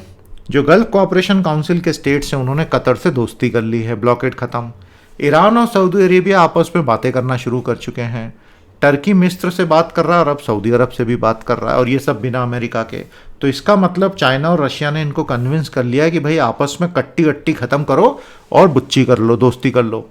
जो गल्फ कोऑपरेशन काउंसिल के स्टेट्स हैं उन्होंने कतर से दोस्ती कर ली है, ब्लॉकेड खत्म। ईरान और सऊदी अरेबिया आपस में बातें करना शुरू कर चुके हैं। टर्की मिस्र से बात कर रहा है और अब सऊदी अरब से भी बात कर रहा है, और ये सब बिना अमेरिका के। तो इसका मतलब चाइना और रशिया ने इनको कन्विंस कर लिया है कि भाई आपस में कट्टी कट्टी खत्म करो और बुच्ची कर लो, दोस्ती कर लो।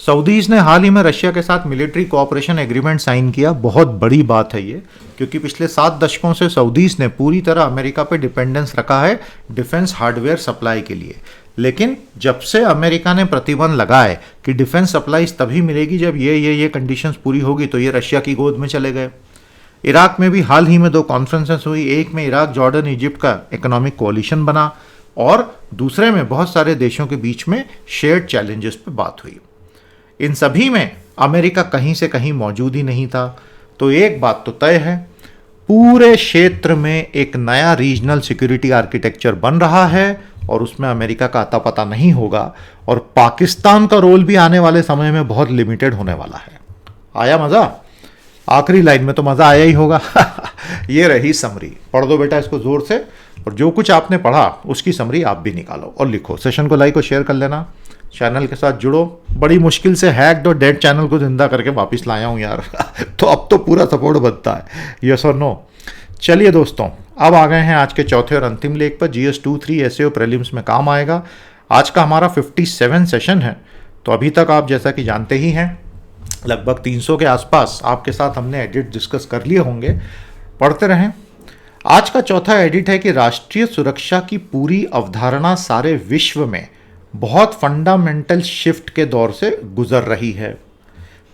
सऊदीज ने हाल ही में रशिया के साथ मिलिट्री कोऑपरेशन एग्रीमेंट साइन किया। बहुत बड़ी बात है ये, क्योंकि पिछले 7 दशकों से सऊदीज ने पूरी तरह अमेरिका पे डिपेंडेंस रखा है डिफेंस हार्डवेयर सप्लाई के लिए। लेकिन जब से अमेरिका ने प्रतिबंध लगाए कि डिफेंस सप्लाईज तभी मिलेगी जब ये कंडीशंस पूरी होगी, तो ये रशिया की गोद में चले गए। इराक में भी हाल ही में 2 कॉन्फ्रेंसेस हुई। एक में इराक, जॉर्डन, इजिप्ट का इकोनॉमिक कोalition बना, और दूसरे में बहुत सारे देशों के बीच में शेयर्ड चैलेंजेस पे बात हुई। इन सभी में अमेरिका कहीं से कहीं मौजूद ही नहीं था। तो एक बात तो तय है, पूरे क्षेत्र में एक नया रीजनल सिक्योरिटी आर्किटेक्चर बन रहा है और उसमें अमेरिका का अता पता नहीं होगा, और पाकिस्तान का रोल भी आने वाले समय में बहुत लिमिटेड होने वाला है। आया मज़ा? आखिरी लाइन में तो मज़ा आया ही होगा। ये रही समरी। पढ़ दो बेटा इसको ज़ोर से, और जो कुछ आपने पढ़ा उसकी समरी आप भी निकालो और लिखो। सेशन को लाइक और शेयर कर लेना, चैनल के साथ जुड़ो। बड़ी मुश्किल से हैक्ड और डेड चैनल को जिंदा करके वापस लाया हूँ यार। तो अब तो पूरा सपोर्ट बनता है, यस और नो। चलिए दोस्तों, अब आ गए हैं आज के चौथे और अंतिम लेख पर। GS23 SAO प्रीलिम्स में काम आएगा। आज का हमारा 57 सेशन है। तो अभी तक आप जैसा कि जानते ही हैं, लगभग 300 के आसपास आपके साथ हमने एडिट डिस्कस कर लिए होंगे। पढ़ते रहें। आज का चौथा एडिट है कि राष्ट्रीय सुरक्षा की पूरी अवधारणा सारे विश्व में बहुत फंडामेंटल शिफ्ट के दौर से गुजर रही है।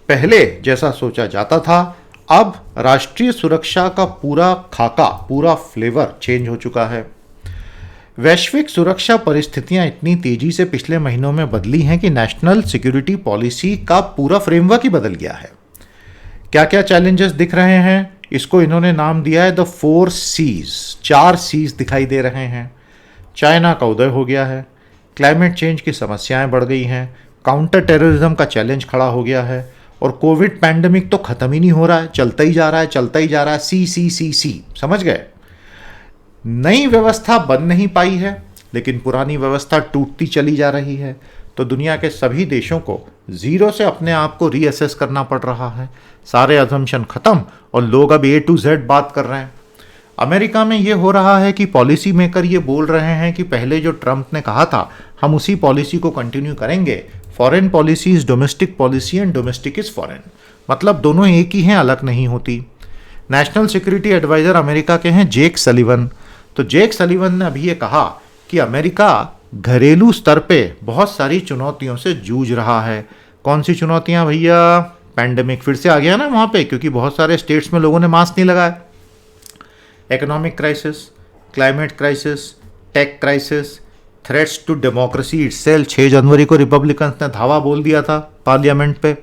पहले जैसा सोचा जाता था, अब राष्ट्रीय सुरक्षा का पूरा खाका, पूरा फ्लेवर चेंज हो चुका है। वैश्विक सुरक्षा परिस्थितियां इतनी तेजी से पिछले महीनों में बदली हैं कि नेशनल सिक्योरिटी पॉलिसी का पूरा फ्रेमवर्क ही बदल गया है। क्या क्या चैलेंजेस दिख रहे हैं, इसको इन्होंने नाम दिया है द 4 C's। 4 C's दिखाई दे रहे हैं। चाइना का उदय हो गया है, क्लाइमेट चेंज की समस्याएं बढ़ गई हैं, काउंटर टेररिज्म का चैलेंज खड़ा हो गया है, और कोविड पैंडेमिक तो खत्म ही नहीं हो रहा है, चलता ही जा रहा है, चलता ही जा रहा है। सी। समझ गए? नई व्यवस्था बन नहीं पाई है, लेकिन पुरानी व्यवस्था टूटती चली जा रही है। तो दुनिया के सभी देशों को जीरो से अपने आप को रीअसेस करना पड़ रहा है। सारे अजम्पशन खत्म और लोग अब A to Z बात कर रहे हैं। अमेरिका में ये हो रहा है कि पॉलिसी मेकर ये बोल रहे हैं कि पहले जो ट्रंप ने कहा था हम उसी पॉलिसी को कंटिन्यू करेंगे। Foreign policy is domestic policy and domestic is foreign, मतलब दोनों एक ही हैं, अलग नहीं होती। नेशनल सिक्योरिटी एडवाइजर अमेरिका के हैं जेक सलिवन। तो जेक सलिवन ने अभी ये कहा कि अमेरिका घरेलू स्तर पे बहुत सारी चुनौतियों से जूझ रहा है। कौन सी चुनौतियां भैया? पैंडेमिक फिर से आ गया ना वहाँ पे, क्योंकि बहुत सारे स्टेट्स में लोगों ने मास्क नहीं लगाया। Economic crisis, climate crisis, tech crisis, threats to democracy itself. 6 जनवरी को रिपब्लिकन्स ने धावा बोल दिया था पार्लियामेंट पे।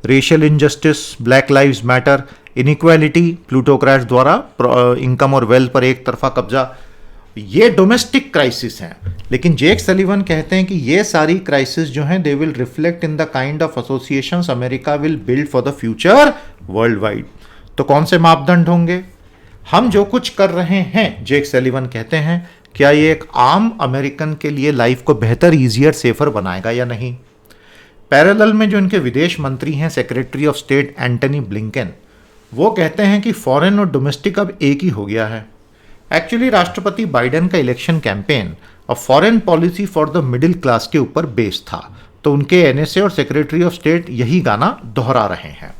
Racial injustice, black lives matter, inequality, plutocrats द्वारा इनकम और वेल्थ पर एक तरफा कब्जा, ये डोमेस्टिक क्राइसिस हैं, लेकिन जेक सलीवन कहते हैं कि ये सारी क्राइसिस जो हैं they will reflect in the kind of associations America will build for the future world wide. तो कौन से मापदंड होंगे? हम जो कुछ कर रहे हैं, जेक सलीवन कहते हैं, क्या ये एक आम अमेरिकन के लिए लाइफ को बेहतर, ईजियर, सेफर बनाएगा या नहीं? पैरेलल में जो इनके विदेश मंत्री हैं, secretary of state Antony Blinken, वो कहते हैं कि फॉरेन और डोमेस्टिक अब एक ही हो गया है। एक्चुअली राष्ट्रपति बाइडेन का इलेक्शन कैंपेन और foreign policy for the middle class के ऊपर बेस्ड था, तो उनके एनएसए और सेक्रेटरी ऑफ स्टेट यही गाना दोहरा रहे हैं।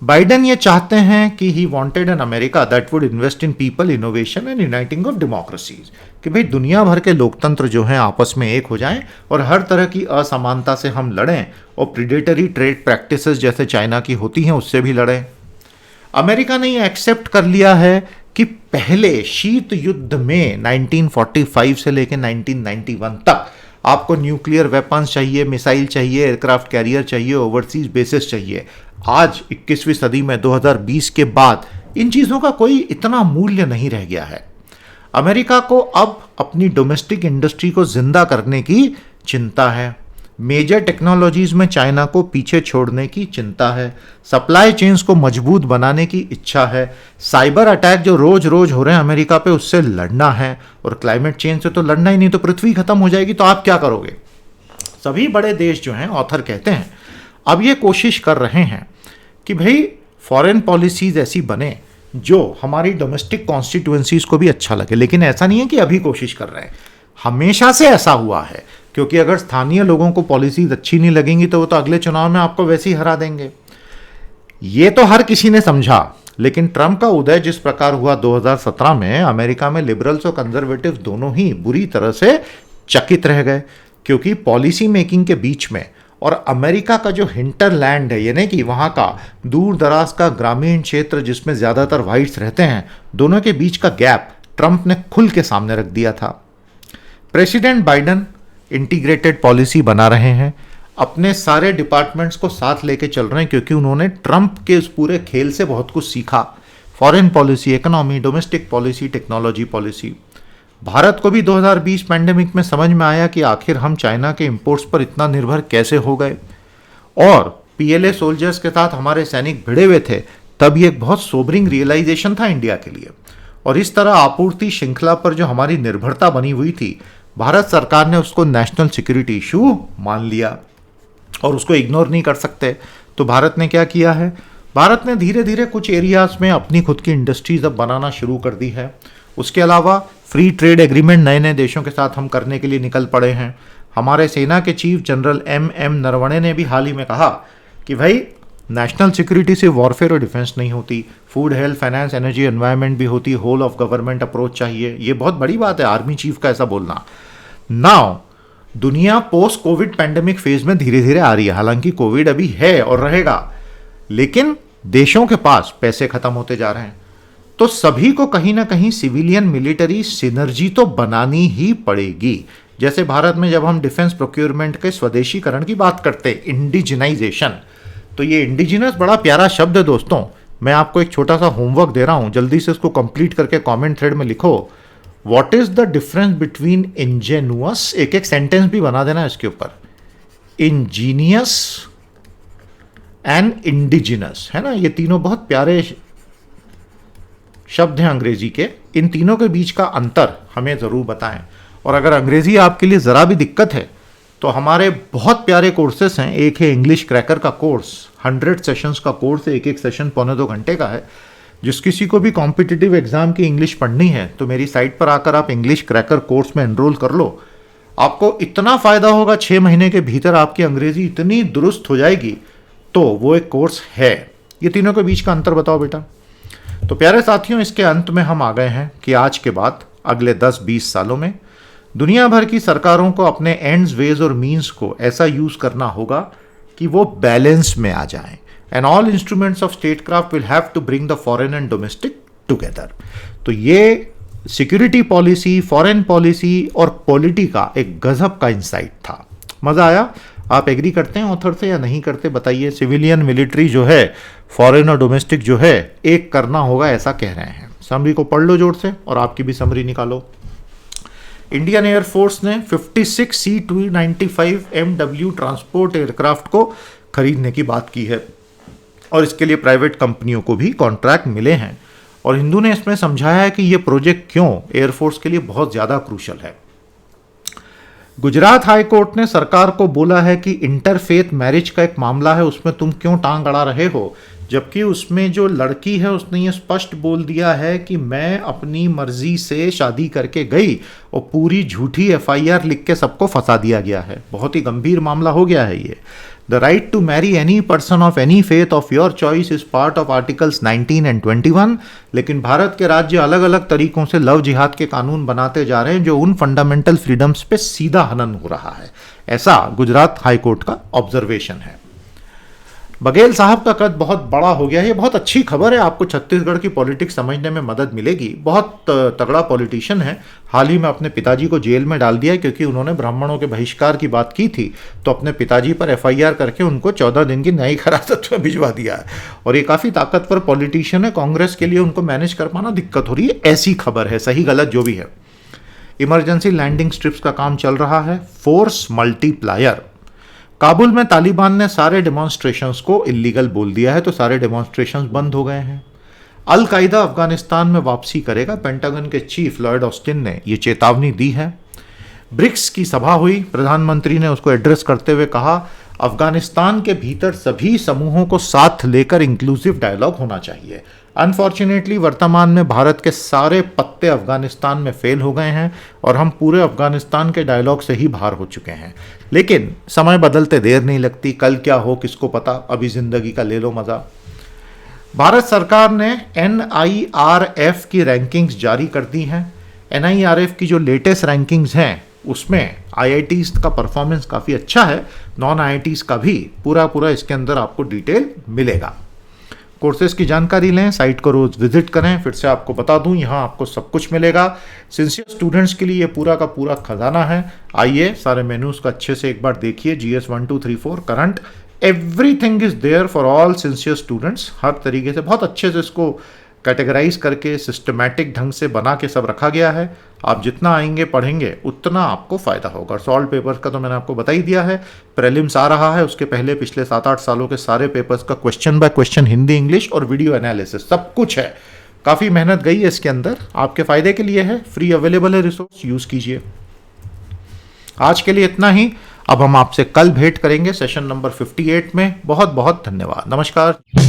बाइडेन ये चाहते हैं कि he wanted an America that would invest in people, innovation and uniting of democracies, कि भाई दुनिया भर के लोकतंत्र जो हैं आपस में एक हो जाएं और हर तरह की असमानता से हम लड़ें और प्रीडेटरी ट्रेड प्रैक्टिसेस जैसे चाइना की होती हैं उससे भी लड़ें। अमेरिका ने ये एक्सेप्ट कर लिया है कि पहले शीत युद्ध में 1945 से लेकर 1991 तक आपको न्यूक्लियर वेपन्स चाहिए, मिसाइल चाहिए, एयरक्राफ्ट कैरियर चाहिए, ओवरसीज बेसिस चाहिए। आज 21वीं सदी में 2020 के बाद इन चीज़ों का कोई इतना मूल्य नहीं रह गया है। अमेरिका को अब अपनी डोमेस्टिक इंडस्ट्री को जिंदा करने की चिंता है, मेजर टेक्नोलॉजीज में चाइना को पीछे छोड़ने की चिंता है, सप्लाई चेन्स को मजबूत बनाने की इच्छा है, साइबर अटैक जो रोज रोज हो रहे हैं अमेरिका पे उससे लड़ना है, और क्लाइमेट चेंज से तो लड़ना ही नहीं, तो पृथ्वी खत्म हो जाएगी तो आप क्या करोगे? सभी बड़े देश जो हैं, ऑथर कहते हैं, अब ये कोशिश कर रहे हैं कि भाई फॉरेन पॉलिसीज ऐसी बने जो हमारी डोमेस्टिक कॉन्स्टिट्यूएंसीज को भी अच्छा लगे। लेकिन ऐसा नहीं है कि अभी कोशिश कर रहे हैं, हमेशा से ऐसा हुआ है, क्योंकि अगर स्थानीय लोगों को पॉलिसीज अच्छी नहीं लगेंगी तो वो तो अगले चुनाव में आपको वैसे ही हरा देंगे। ये तो हर किसी ने समझा, लेकिन ट्रंप का उदय जिस प्रकार हुआ 2017 में, अमेरिका में लिबरल्स और कंजर्वेटिव दोनों ही बुरी तरह से चकित रह गए, क्योंकि पॉलिसी मेकिंग के बीच में और अमेरिका का जो हिंटरलैंड है, यानी कि वहाँ का दूर दराज का ग्रामीण क्षेत्र जिसमें ज़्यादातर वाइट्स रहते हैं, दोनों के बीच का गैप ट्रंप ने खुल के सामने रख दिया था। प्रेसिडेंट बाइडेन इंटीग्रेटेड पॉलिसी बना रहे हैं, अपने सारे डिपार्टमेंट्स को साथ लेके चल रहे हैं, क्योंकि उन्होंने ट्रंप के इस पूरे खेल से बहुत कुछ सीखा। Foreign policy, economy, domestic policy, technology policy. Bharat को भी 2020 पैंडेमिक में समझ में आया कि आखिर हम चाइना के इंपोर्ट्स पर इतना निर्भर कैसे हो गए, और पीएलए सोल्जर्स के साथ हमारे सैनिक भिड़े हुए थे, तब ये एक बहुत सोबरिंग रियलाइजेशन था इंडिया के लिए। और इस तरह आपूर्ति श्रृंखला पर जो हमारी निर्भरता बनी हुई थी, भारत सरकार ने उसको नेशनल सिक्योरिटी इशू मान लिया और उसको इग्नोर नहीं कर सकते। तो भारत ने क्या किया है? भारत ने धीरे धीरे कुछ एरियाज में अपनी खुद की इंडस्ट्रीज अब बनाना शुरू कर दी है। उसके अलावा फ्री ट्रेड एग्रीमेंट नए नए देशों के साथ हम करने के लिए निकल पड़े हैं। हमारे सेना के चीफ जनरल एम नरवणे ने भी हाल ही में कहा कि भाई नेशनल सिक्योरिटी से वॉरफेयर और डिफेंस नहीं होती, food, health, finance, energy, environment भी होती, होल ऑफ गवर्नमेंट अप्रोच चाहिए। ये बहुत बड़ी बात है आर्मी चीफ का ऐसा बोलना। नाउ दुनिया पोस्ट कोविड पैंडेमिक फेज में धीरे धीरे आ रही है, हालांकि कोविड अभी है और रहेगा, लेकिन देशों के पास पैसे खत्म होते जा रहे हैं। तो सभी को कहीं ना कहीं सिविलियन मिलिट्री सिनर्जी तो बनानी ही पड़ेगी। जैसे भारत में जब हम डिफेंस प्रोक्योरमेंट के स्वदेशीकरण की बात करते हैं, इंडिजिनाइजेशन, तो ये इंडिजिनस बड़ा प्यारा शब्द है दोस्तों। मैं आपको एक छोटा सा होमवर्क दे रहा हूं, जल्दी से उसको कंप्लीट करके कमेंट थ्रेड में लिखो, what is the difference between ingenuous, एक एक सेंटेंस भी बना देना इसके ऊपर, इंजीनियस एंड इंडिजिनस, है ना। ये तीनों बहुत प्यारे शब्द हैं अंग्रेजी के, इन तीनों के बीच का अंतर हमें ज़रूर बताएं। और अगर अंग्रेजी आपके लिए ज़रा भी दिक्कत है तो हमारे बहुत प्यारे कोर्सेस हैं। एक है इंग्लिश क्रैकर का कोर्स, 100 सेशंस का कोर्स है, एक एक सेशन 1.25 घंटे का है। जिस किसी को भी कॉम्पिटिटिव एग्जाम की इंग्लिश पढ़नी है तो मेरी साइट पर आकर आप इंग्लिश क्रैकर कोर्स में एनरोल कर लो। आपको इतना फ़ायदा होगा, 6 महीने के भीतर आपकी अंग्रेजी इतनी दुरुस्त हो जाएगी। तो वो एक कोर्स है। ये तीनों के बीच का अंतर बताओ बेटा। तो प्यारे साथियों, इसके अंत में हम आ गए हैं कि आज के बाद अगले 10-20 सालों में दुनिया भर की सरकारों को अपने एंड्स, वेज और मीन्स को ऐसा यूज करना होगा कि वो बैलेंस में आ जाएं, and all instruments of statecraft will have to bring the foreign and domestic together. तो ये सिक्योरिटी पॉलिसी, फॉरेन पॉलिसी और पॉलिटी का एक गजब का इंसाइट था। मजा आया? आप एग्री करते हैं ऑथर से या नहीं करते बताइए। सिविलियन मिलिट्री जो है, फॉरेन और डोमेस्टिक जो है, एक करना होगा ऐसा कह रहे हैं। समरी को पढ़ लो जोर से और आपकी भी समरी निकालो। इंडियन एयरफोर्स ने 56 C-295MW ट्रांसपोर्ट एयरक्राफ्ट को खरीदने की बात की है और इसके लिए प्राइवेट कंपनियों को भी कॉन्ट्रैक्ट मिले हैं। और हिंदू ने इसमें समझाया है कि ये प्रोजेक्ट क्यों एयरफोर्स के लिए बहुत ज़्यादा क्रूशल है। गुजरात हाई कोर्ट ने सरकार को बोला है कि इंटरफेथ मैरिज का एक मामला है, उसमें तुम क्यों टांग अड़ा रहे हो, जबकि उसमें जो लड़की है उसने ये स्पष्ट बोल दिया है कि मैं अपनी मर्जी से शादी करके गई और पूरी झूठी एफआईआर लिख के सबको फंसा दिया गया है। बहुत ही गंभीर मामला हो गया है ये। The right to marry any person of any faith of your choice is part of articles 19 and 21। लेकिन भारत के राज्य अलग अलग तरीकों से लव जिहाद के कानून बनाते जा रहे हैं जो उन फंडामेंटल फ्रीडम्स पे सीधा हनन हो रहा है। ऐसा गुजरात हाई कोर्ट का ऑब्जर्वेशन है। बघेल साहब का कद बहुत बड़ा हो गया है। ये बहुत अच्छी खबर है, आपको छत्तीसगढ़ की पॉलिटिक्स समझने में मदद मिलेगी। बहुत तगड़ा पॉलिटिशियन है। हाल ही में अपने पिताजी को जेल में डाल दिया क्योंकि उन्होंने ब्राह्मणों के बहिष्कार की बात की थी, तो अपने पिताजी पर एफआईआर करके उनको 14 दिन की न्यायिक हिरासत में भिजवा दिया है। और ये काफ़ी ताकतवर पॉलिटिशियन है, कांग्रेस के लिए उनको मैनेज कर पाना दिक्कत हो रही है। ऐसी खबर है, सही गलत जो भी है। इमरजेंसी लैंडिंग स्ट्रिप्स का काम चल रहा है। Force multiplier. काबुल में तालिबान ने सारे डेमोन्स्ट्रेशंस को इलीगल बोल दिया है, तो सारे डेमोन्स्ट्रेशंस बंद हो गए हैं। अल कायदा अफगानिस्तान में वापसी करेगा, पेंटागन के चीफ लॉयड ऑस्टिन ने ये चेतावनी दी है। ब्रिक्स की सभा हुई, प्रधानमंत्री ने उसको एड्रेस करते हुए कहा अफगानिस्तान के भीतर सभी समूहों को साथ लेकर इंक्लूसिव डायलॉग होना चाहिए। अनफॉर्चुनेटली वर्तमान में भारत के सारे पत्ते अफगानिस्तान में फेल हो गए हैं और हम पूरे अफगानिस्तान के डायलॉग से ही बाहर हो चुके हैं। लेकिन समय बदलते देर नहीं लगती, कल क्या हो किसको पता, अभी जिंदगी का ले लो मजा। भारत सरकार ने NIRF की रैंकिंग्स जारी कर दी हैं। NIRF की जो लेटेस्ट रैंकिंग्स हैं उसमें IITs का परफॉर्मेंस काफ़ी अच्छा है, नॉन IITs का भी पूरा इसके अंदर आपको डिटेल मिलेगा। कोर्सेज की जानकारी लें, साइट को रोज़ विजिट करें। फिर से आपको बता दूं, यहाँ आपको सब कुछ मिलेगा। सिंसियर स्टूडेंट्स के लिए ये पूरा का पूरा खजाना है। आइए सारे मेन्यूज़ का अच्छे से एक बार देखिए। GS 1 2 3 4 current, everything is there for all sincere students. हर तरीके से बहुत अच्छे से इसको कैटेगराइज करके सिस्टमैटिक ढंग से बना के सब रखा गया है। आप जितना आएंगे पढ़ेंगे उतना आपको फ़ायदा होगा। सॉल्व पेपर्स का तो मैंने आपको बता ही दिया है। प्रीलिम्स आ रहा है, उसके पहले पिछले 7-8 सालों के सारे पेपर्स का question by question Hindi English और वीडियो एनालिसिस सब कुछ है। काफ़ी मेहनत गई है इसके अंदर, आपके फ़ायदे के लिए है। फ्री अवेलेबल है रिसोर्स, यूज़ कीजिए। आज के लिए इतना ही। अब हम आपसे कल भेंट करेंगे सेशन नंबर 58 में। बहुत बहुत धन्यवाद। नमस्कार।